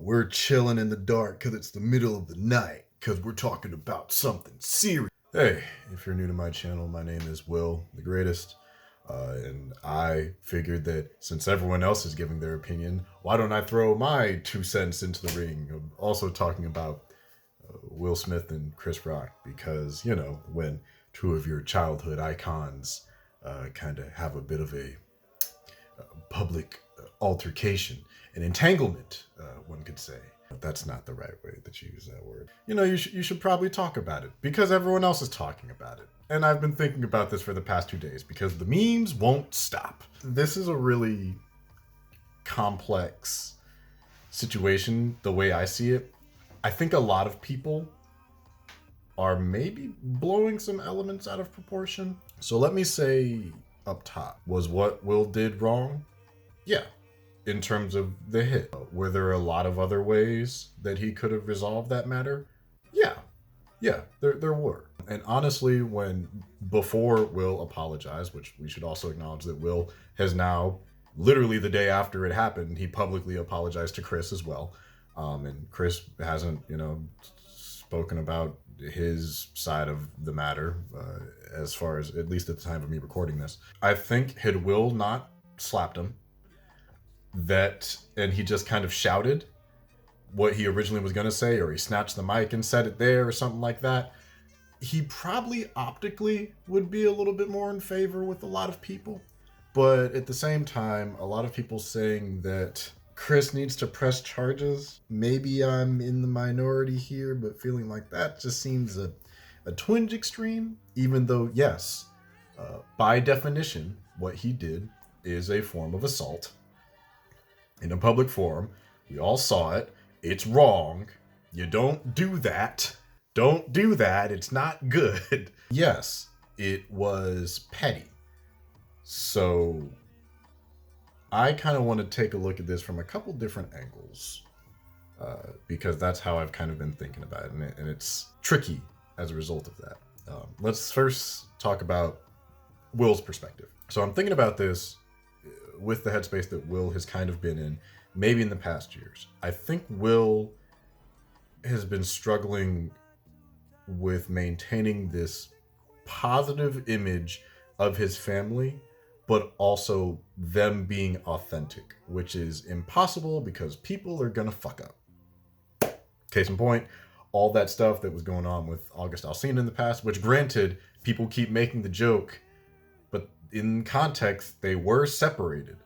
We're chilling in the dark because it's the middle of the night because we're talking about something serious. Hey, if you're new to my channel, my name is Will, the greatest. And I figured that since everyone else is giving their opinion, why don't I throw my 2 cents into the ring? I'm also talking about Will Smith and Chris Rock because, you know, when two of your childhood icons kind of have a bit of a public altercation, an entanglement, one could say. But that's not the right way that you use that word. You know, you should probably talk about it because everyone else is talking about it. And I've been thinking about this for the past 2 days because the memes won't stop. This is a really complex situation, the way I see it. I think a lot of people are maybe blowing some elements out of proportion. So let me say up top, was what Will did wrong? Yeah, in terms of the hit. Were there a lot of other ways that he could have resolved that matter? Yeah, there were. And honestly, before Will apologized, which we should also acknowledge that Will has now, literally the day after it happened, he publicly apologized to Chris as well. And Chris hasn't, spoken about his side of the matter, as far as, at least at the time of me recording this. I think had Will not slapped him, and he just kind of shouted what he originally was going to say, or he snatched the mic and said it there or something like that, he probably optically would be a little bit more in favor with a lot of people. But at the same time, a lot of people saying that Chris needs to press charges. Maybe I'm in the minority here, but feeling like that just seems a twinge extreme, even though, yes, by definition, what he did is a form of assault in a public forum. We all saw it. It's wrong. You don't do that. Don't do that. It's not good. Yes, it was petty. So I kind of want to take a look at this from a couple different angles, because that's how I've kind of been thinking about it, and it's tricky as a result of that. Let's first talk about Will's perspective. So I'm thinking about this with the headspace that Will has kind of been in, maybe in the past years. I think Will has been struggling with maintaining this positive image of his family, but also them being authentic, which is impossible because people are gonna fuck up. Case in point, all that stuff that was going on with August Alsina in the past, which granted, people keep making the joke, but in context, they were separated.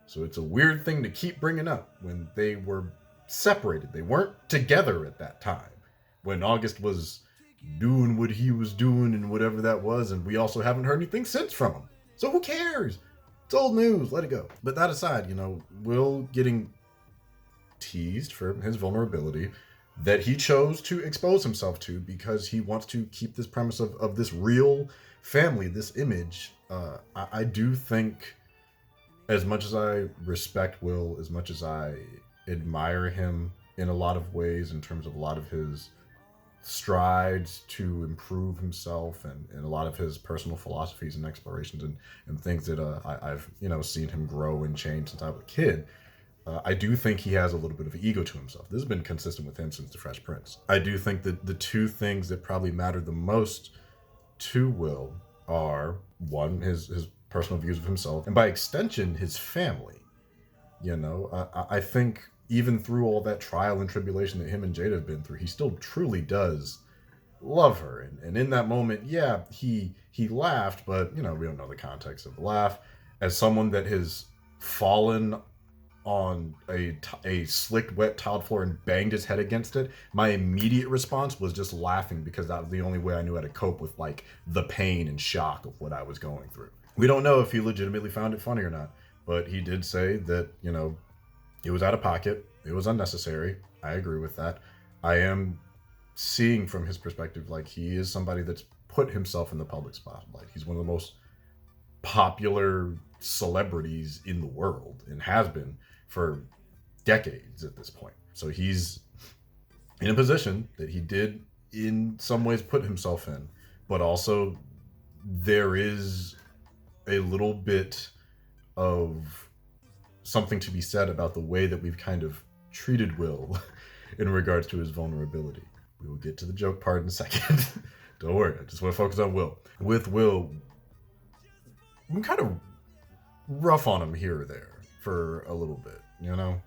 So it's a weird thing to keep bringing up when they were separated. They weren't together at that time when August was doing what he was doing and whatever that was. And we also haven't heard anything since from him. So who cares? It's old news. Let it go. But that aside, Will getting teased for his vulnerability that he chose to expose himself to because he wants to keep this premise of this real family, this image. I do think, as much as I respect Will, as much as I admire him in a lot of ways in terms of a lot of his strides to improve himself and a lot of his personal philosophies and explorations and things that I've seen him grow and change since I was a kid, I do think he has a little bit of ego to himself. This has been consistent with him since The Fresh Prince. I do think that the two things that probably matter the most to Will are, one, his personal views of himself, and by extension, his family. I think even through all that trial and tribulation that him and Jada have been through, he still truly does love her. And in that moment, yeah, he laughed, but, we don't know the context of the laugh. As someone that has fallen on a slick, wet tiled floor and banged his head against it, my immediate response was just laughing because that was the only way I knew how to cope with, the pain and shock of what I was going through. We don't know if he legitimately found it funny or not, but he did say that, it was out of pocket. It was unnecessary. I agree with that. I am seeing from his perspective, he is somebody that's put himself in the public spotlight. He's one of the most popular celebrities in the world and has been for decades at this point. So he's in a position that he did in some ways put himself in, but also there is a little bit of something to be said about the way that we've kind of treated Will in regards to his vulnerability. We will get to the joke part in a second. Don't worry, I just want to focus on Will. With Will, I'm kind of rough on him here or there for a little bit, you know?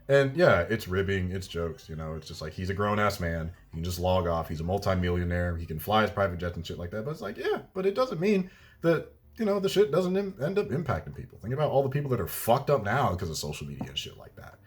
And yeah, it's ribbing, it's jokes, you know? It's just like, he's a grown-ass man. He can just log off. He's a multi-millionaire. He can fly his private jets and shit like that. But it's like, yeah, but it doesn't mean that, you know, the shit doesn't end up impacting people. Think about all the people that are fucked up now because of social media and shit like that,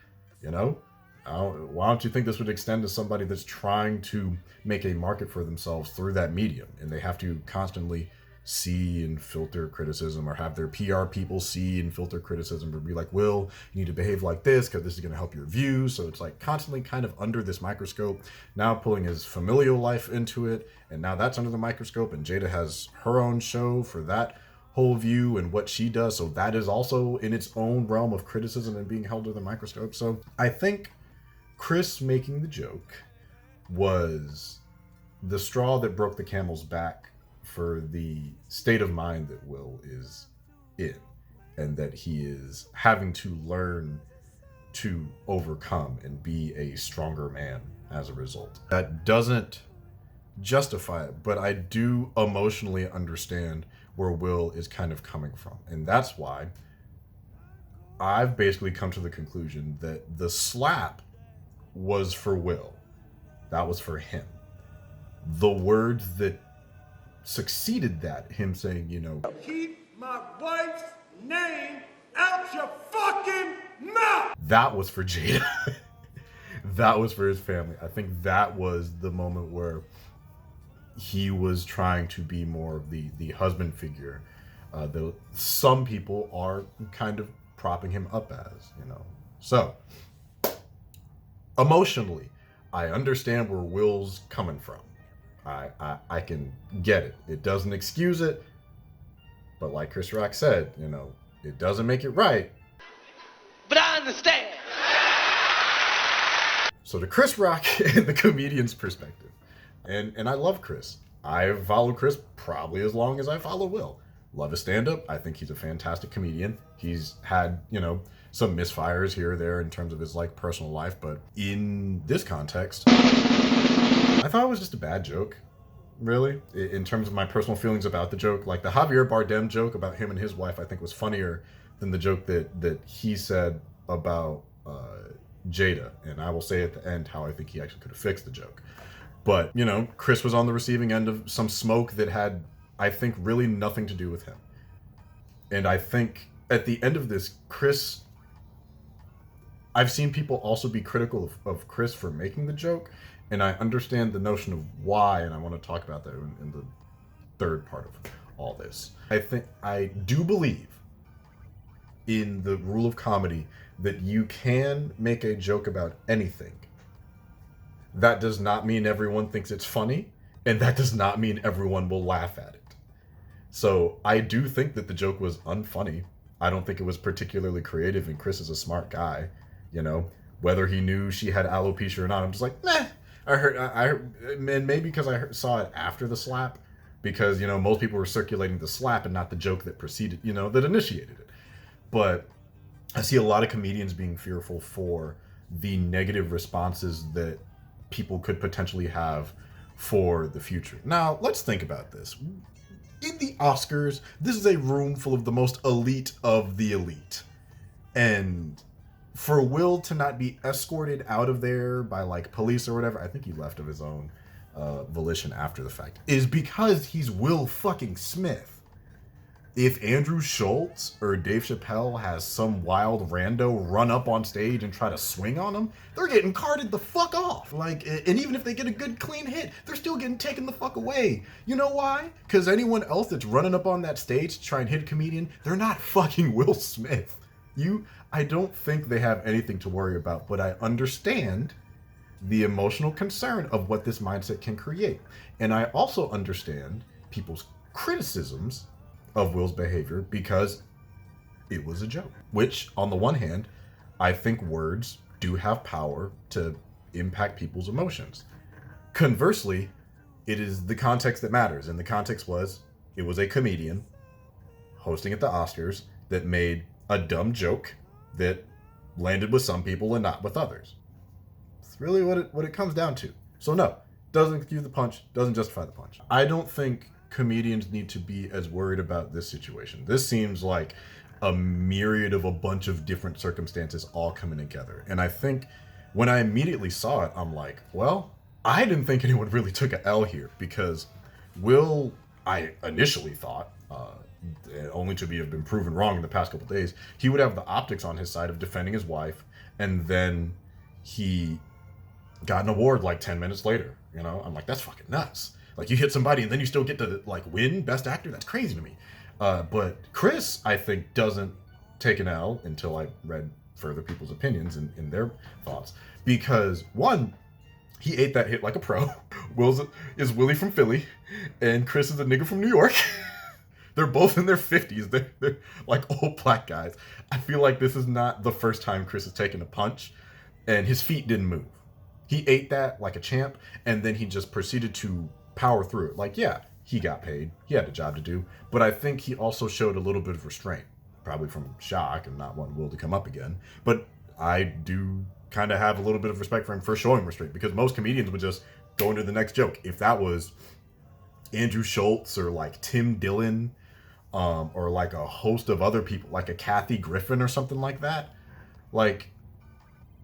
you know? Why don't you think this would extend to somebody that's trying to make a market for themselves through that medium, and they have to constantly see and filter criticism, or have their PR people see and filter criticism, or be like, Will, you need to behave like this because this is going to help your views. So it's like constantly kind of under this microscope, now pulling his familial life into it, and now that's under the microscope, and Jada has her own show for that whole view and what she does, so that is also in its own realm of criticism and being held under the microscope. So I think Chris making the joke was the straw that broke the camel's back for the state of mind that Will is in, and that he is having to learn to overcome and be a stronger man as a result. That doesn't justify it, but I do emotionally understand where Will is kind of coming from. And that's why I've basically come to the conclusion that the slap was for Will. That was for him. The words that succeeded that, him saying, you know, keep my wife's name out your fucking mouth, that was for Jada. That was for his family. I think that was the moment where he was trying to be more of the husband figure that some people are kind of propping him up as, you know. So emotionally, I understand where Will's coming from. I can get it. It doesn't excuse it, but like Chris Rock said, you know, it doesn't make it right. But I understand. So to Chris Rock and the comedian's perspective, and I love Chris. I've followed Chris probably as long as I follow Will. Love his stand-up. I think he's a fantastic comedian. He's had, you know, some misfires here or there in terms of his like personal life, but in this context, I thought it was just a bad joke, really. In terms of my personal feelings about the joke, like the Javier Bardem joke about him and his wife, I think was funnier than the joke that he said about Jada. And I will say at the end how I think he actually could have fixed the joke. But, you know, Chris was on the receiving end of some smoke that had, I think, really nothing to do with him. And I think at the end of this, Chris, I've seen people also be critical of Chris for making the joke, and I understand the notion of why, and I want to talk about that in the third part of all this. I do believe in the rule of comedy that you can make a joke about anything. That does not mean everyone thinks it's funny, and that does not mean everyone will laugh at it. So I do think that the joke was unfunny. I don't think it was particularly creative, and Chris is a smart guy, you know. Whether he knew she had alopecia or not, I'm just like, meh. I heard, and maybe because I saw it after the slap, because, you know, most people were circulating the slap and not the joke that preceded, you know, that initiated it. But I see a lot of comedians being fearful for the negative responses that people could potentially have for the future. Now, let's think about this. In the Oscars, this is a room full of the most elite of the elite. And for Will to not be escorted out of there by like police or whatever, I think he left of his own volition after the fact, is because he's Will fucking Smith. If Andrew Schultz or Dave Chappelle has some wild rando run up on stage and try to swing on them, they're getting carted the fuck off. Like, and even if they get a good clean hit, they're still getting taken the fuck away. You know why? Because anyone else that's running up on that stage to try and hit a comedian, they're not fucking Will Smith. I don't think they have anything to worry about, but I understand the emotional concern of what this mindset can create. And I also understand people's criticisms of Will's behavior because it was a joke. Which, on the one hand, I think words do have power to impact people's emotions. Conversely, it is the context that matters. And the context was, it was a comedian hosting at the Oscars that made a dumb joke that landed with some people and not with others. It's really what it comes down to. So no, doesn't excuse the punch, doesn't justify the punch. I don't think comedians need to be as worried about this situation. This seems like a myriad of a bunch of different circumstances all coming together. And I think when I immediately saw it, I'm like, well, I didn't think anyone really took a L here, because Will, I initially thought, only to have been proven wrong in the past couple days, he would have the optics on his side of defending his wife, and then he got an award like 10 minutes later. You know, I'm like, that's fucking nuts. Like, you hit somebody and then you still get to like win Best Actor? That's crazy to me. But Chris, I think, doesn't take an L until I read further people's opinions and their thoughts. Because one, he ate that hit like a pro. Is Willie from Philly, and Chris is a nigga from New York. They're both in their 50s. They're like old black guys. I feel like this is not the first time Chris has taken a punch, and his feet didn't move. He ate that like a champ, and then he just proceeded to power through it. Like, yeah, he got paid. He had a job to do. But I think he also showed a little bit of restraint, probably from shock and not wanting Will to come up again. But I do kind of have a little bit of respect for him for showing restraint, because most comedians would just go into the next joke. If that was Andrew Schultz or like Tim Dillon, or like a host of other people, like a Kathy Griffin or something like that, like,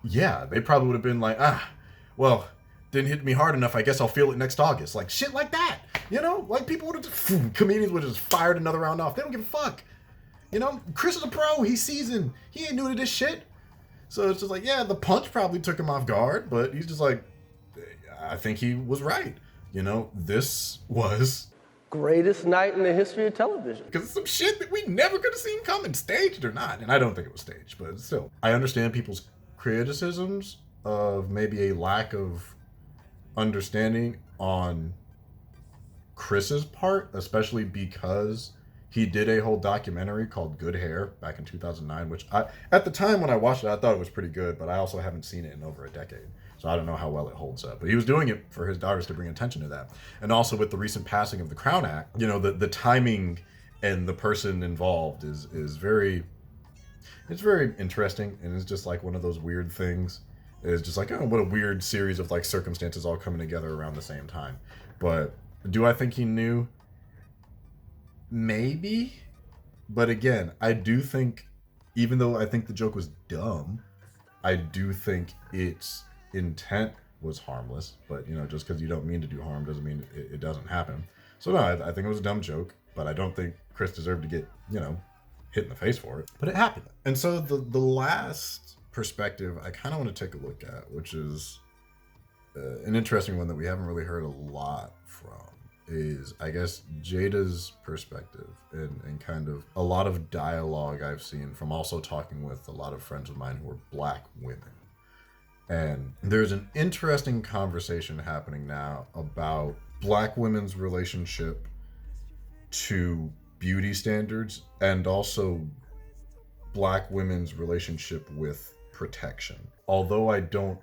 yeah, they probably would have been like, well, didn't hit me hard enough, I guess I'll feel it next August. Like, shit like that. You know, like, people would have just, comedians would have just fired another round off. They don't give a fuck. You know, Chris is a pro. He's seasoned. He ain't new to this shit. So it's just like, yeah, the punch probably took him off guard, but he's just like, I think he was right. You know, this was greatest night in the history of television. Because it's some shit that we never could have seen coming, staged or not. And I don't think it was staged, but still. I understand people's criticisms of maybe a lack of understanding on Chris's part, especially because he did a whole documentary called Good Hair back in 2009, which at the time when I watched it, I thought it was pretty good, but I also haven't seen it in over a decade. So I don't know how well it holds up. But he was doing it for his daughters to bring attention to that. And also with the recent passing of the Crown Act, you know, the timing and the person involved is very, it's very interesting. And it's just like one of those weird things. It's just like, oh, what a weird series of like circumstances all coming together around the same time. But do I think he knew? Maybe. But again, I do think, even though I think the joke was dumb, I do think its intent was harmless. But, you know, just because you don't mean to do harm doesn't mean it doesn't happen. So no, I think it was a dumb joke, but I don't think Chris deserved to get, you know, hit in the face for it. But it happened. And so the last perspective I kind of want to take a look at, which is an interesting one that we haven't really heard a lot from, is, I guess, Jada's perspective and kind of a lot of dialogue I've seen from also talking with a lot of friends of mine who are black women. And there's an interesting conversation happening now about black women's relationship to beauty standards and also black women's relationship with protection. Although I don't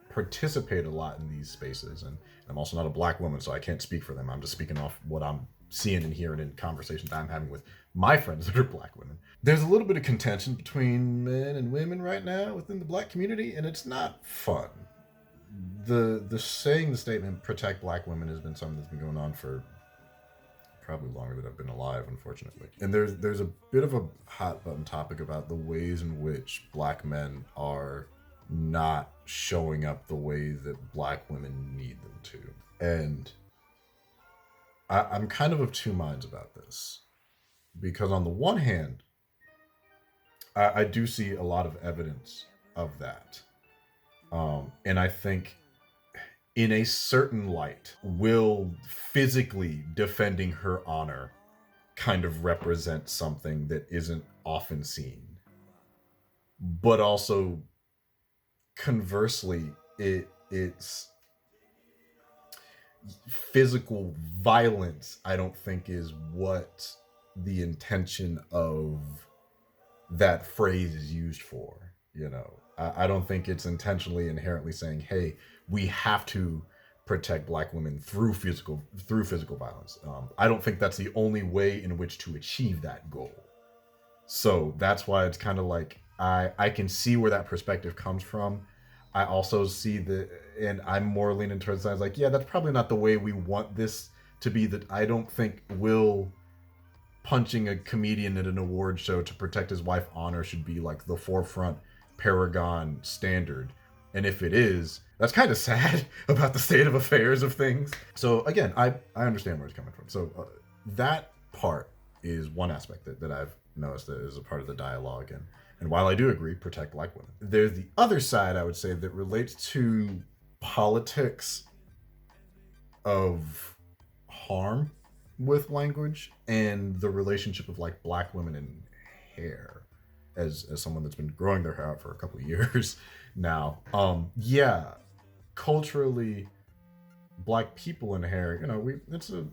participate a lot in these spaces, and I'm also not a black woman, so I can't speak for them. I'm just speaking off what I'm seeing and hearing in conversations I'm having with my friends that are black women. There's a little bit of contention between men and women right now within the black community, and it's not fun. The saying the statement "protect black women" has been something that's been going on for probably longer than I've been alive, unfortunately. And there's a bit of a hot button topic about the ways in which black men are not showing up the way that black women need them to. And I'm kind of two minds about this, because on the one hand, I do see a lot of evidence of that. And I think in a certain light, Will physically defending her honor kind of represents something that isn't often seen. But also, conversely, it's physical violence, I don't think, is what the intention of that phrase is used for. You know, I don't think it's intentionally inherently saying, hey, we have to protect black women through physical violence. I don't think that's the only way in which to achieve that goal. So that's why it's kind of like, I can see where that perspective comes from. I also see and I'm more leaning towards the side like, yeah, that's probably not the way we want this to be. That I don't think Will punching a comedian at an award show to protect his wife's honor should be like the forefront paragon standard. And if it is, that's kind of sad about the state of affairs of things. So again, I understand where it's coming from. So that part is one aspect that I've noticed that is a part of the dialogue. And while I do agree, protect black women, there's the other side, I would say, that relates to politics of harm with language and the relationship of like black women and hair. As someone that's been growing their hair out for a couple of years now, yeah, culturally, black people in hair, it's a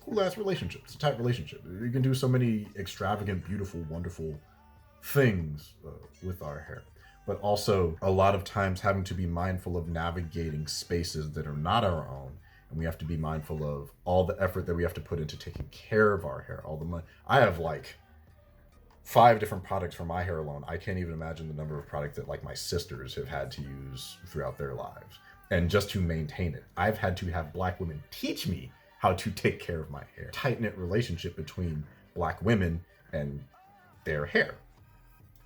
cool ass relationship. It's a tight relationship. You can do so many extravagant, beautiful, wonderful things with our hair, but also a lot of times having to be mindful of navigating spaces that are not our own. And we have to be mindful of all the effort that we have to put into taking care of our hair, all the money. I have like 5 different products for my hair alone. I can't even imagine the number of products that like my sisters have had to use throughout their lives. And just to maintain it, I've had to have black women teach me how to take care of my hair. Tight-knit relationship between black women and their hair.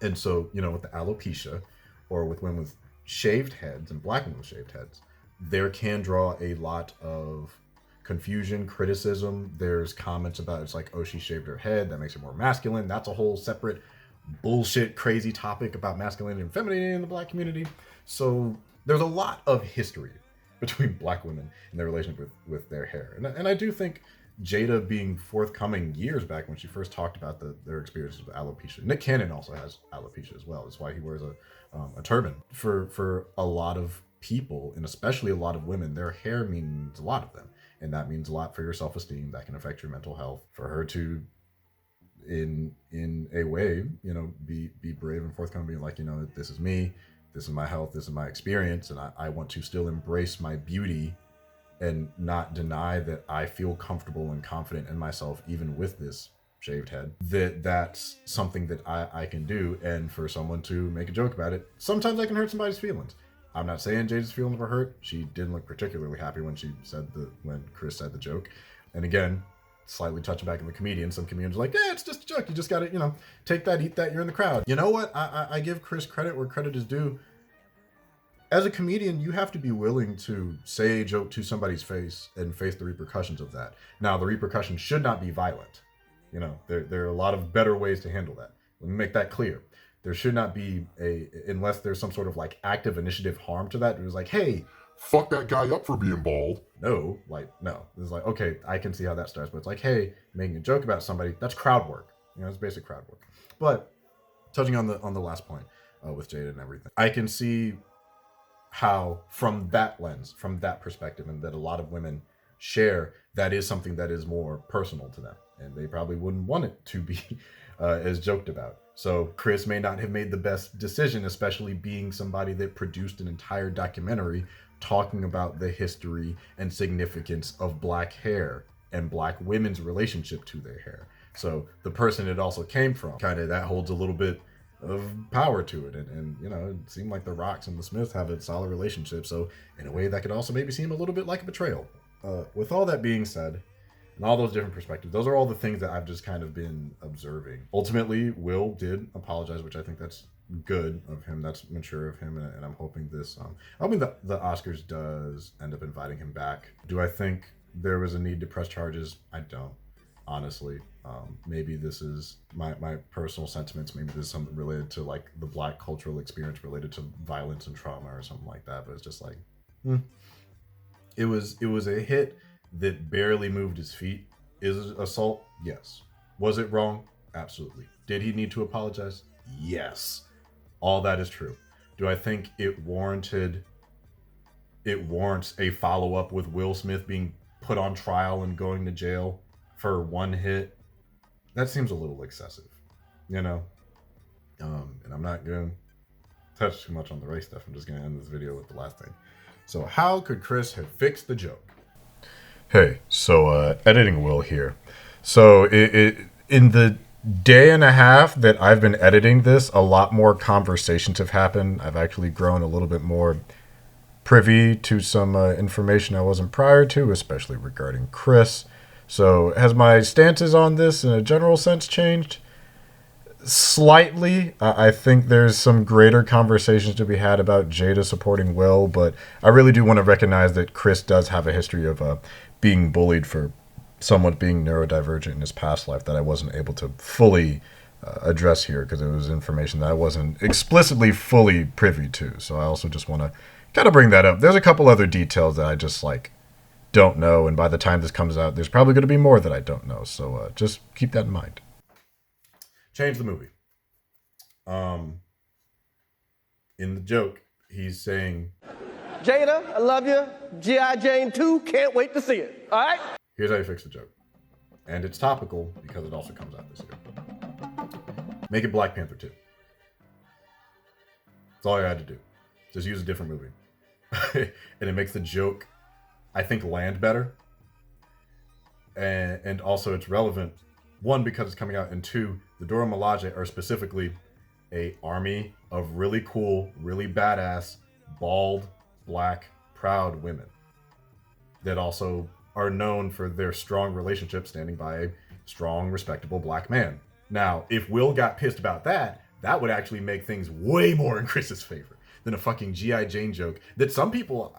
And so, with the alopecia, or with women with shaved heads and black women with shaved heads, there can draw a lot of confusion, criticism. There's comments about it's like, oh, she shaved her head, that makes her more masculine. That's a whole separate bullshit, crazy topic about masculinity and femininity in the black community. So there's a lot of history between black women and their relationship with their hair. And I do think Jada being forthcoming years back when she first talked about their experiences with alopecia. Nick Cannon also has alopecia as well. That's why he wears a turban. For a lot of people, and especially a lot of women, their hair means a lot of them. And that means a lot for your self-esteem. That can affect your mental health. For her to, in a way, be brave and forthcoming, being like, this is me, this is my health, this is my experience, and I want to still embrace my beauty and not deny that I feel comfortable and confident in myself, even with this shaved head. That's something that I can do. And for someone to make a joke about it, sometimes I can hurt somebody's feelings. I'm not saying Jada's feelings were hurt. She didn't look particularly happy when when Chris said the joke. And again, slightly touching back on the comedian, some comedians are like, yeah, it's just a joke. You just got to, take that, eat that. You're in the crowd. You know what? I give Chris credit where credit is due. As a comedian, you have to be willing to say a joke to somebody's face and face the repercussions of that. Now, the repercussions should not be violent. There are a lot of better ways to handle that. Let me make that clear. There should not be unless there's some sort of like active initiative harm to that. It was like, hey, fuck that guy up for being bald. No. It's like, okay, I can see how that starts. But it's like, hey, making a joke about somebody, that's crowd work. It's basic crowd work. But touching on the last point with Jada and everything, I can see how from that lens, from that perspective, and that a lot of women share, that is something that is more personal to them. And they probably wouldn't want it to be as joked about. So Chris may not have made the best decision, especially being somebody that produced an entire documentary talking about the history and significance of black hair and black women's relationship to their hair. So the person it also came from, kind of that holds a little bit of power to it. And it seemed like the Rocks and the Smiths have a solid relationship. So in a way that could also maybe seem a little bit like a betrayal. With all that being said, and all those different perspectives, those are all the things that I've just kind of been observing. Ultimately, Will did apologize, which I think that's good of him. That's mature of him. And I'm hoping that the Oscars does end up inviting him back. Do I think there was a need to press charges? I don't, honestly. Maybe this is my personal sentiments. Maybe this is something related to like the black cultural experience related to violence and trauma or something like that. But it's just like, it was a hit that barely moved his feet. Is it assault? Yes. Was it wrong? Absolutely. Did he need to apologize? Yes. All that is true. Do I think it warrants a follow-up with Will Smith being put on trial and going to jail for one hit? That seems a little excessive, And I'm not going to touch too much on the race stuff. I'm just going to end this video with the last thing. So how could Chris have fixed the joke? Hey, so editing Will here. So in the day and a half that I've been editing this, a lot more conversations have happened. I've actually grown a little bit more privy to some information I wasn't prior to, especially regarding Chris. So has my stances on this in a general sense changed? Slightly. I think there's some greater conversations to be had about Jada supporting Will, but I really do want to recognize that Chris does have a history of being bullied for somewhat being neurodivergent in his past life that I wasn't able to fully address here because it was information that I wasn't explicitly fully privy to. So I also just want to kind of bring that up. There's a couple other details that I just don't know, and by the time this comes out, there's probably going to be more that I don't know. So just keep that in mind. Change the movie. In the joke, he's saying, Jada, I love you. G.I. Jane 2, can't wait to see it. All right? here's how you fix the joke. And it's topical because it also comes out this year. Make it Black Panther 2. That's all you had to do. Just use a different movie. And it makes the joke, I think, land better. And also it's relevant. One, because it's coming out, and two, the Dora Milaje are specifically a army of really cool, really badass, bald, black, proud women that also are known for their strong relationship standing by a strong, respectable black man. Now, if Will got pissed about that, that would actually make things way more in Chris's favor than a fucking G.I. Jane joke that some people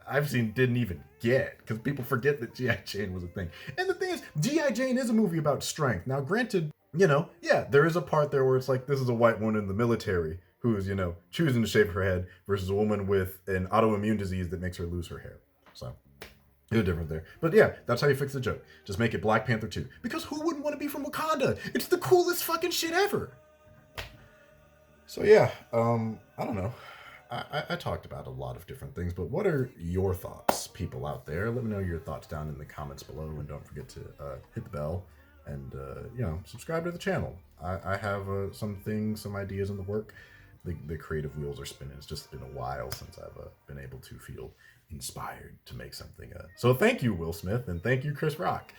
I've seen didn't even get, because people forget that G.I. Jane was a thing. And the thing is, G.I. Jane is a movie about strength. Now, granted, yeah, there is a part there where it's like, this is a white woman in the military who's, choosing to shave her head versus a woman with an autoimmune disease that makes her lose her hair. So, there's a difference there. But yeah, that's how you fix the joke. Just make it Black Panther 2. Because who wouldn't want to be from Wakanda? It's the coolest fucking shit ever. So yeah, I don't know. I talked about a lot of different things, but what are your thoughts, people out there? Let me know your thoughts down in the comments below, and don't forget to hit the bell and subscribe to the channel. I have some ideas in the work. The creative wheels are spinning. It's just been a while since I've been able to feel inspired to make something. So thank you, Will Smith, and thank you, Chris Rock.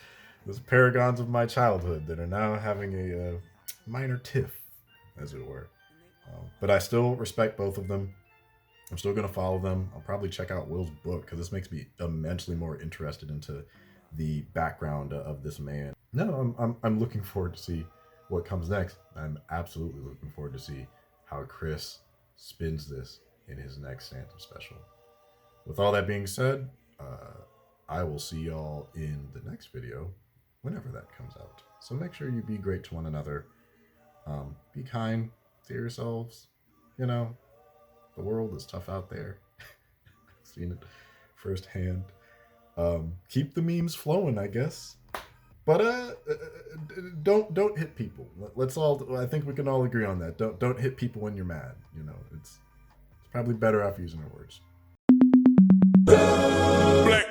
Those paragons of my childhood that are now having a minor tiff, as it were. But I still respect both of them. I'm still going to follow them. I'll probably check out Will's book because this makes me immensely more interested into the background of this man. No, I'm looking forward to see what comes next. I'm absolutely looking forward to see how Chris spins this in his next Phantom special. With all that being said, I will see y'all in the next video, whenever that comes out. So make sure you be great to one another. Be kind to yourselves. The world is tough out there. I've seen it firsthand. Keep the memes flowing, I guess. But don't hit people. Let's all. I think we can all agree on that. Don't hit people when you're mad. It's probably better off using our words. Black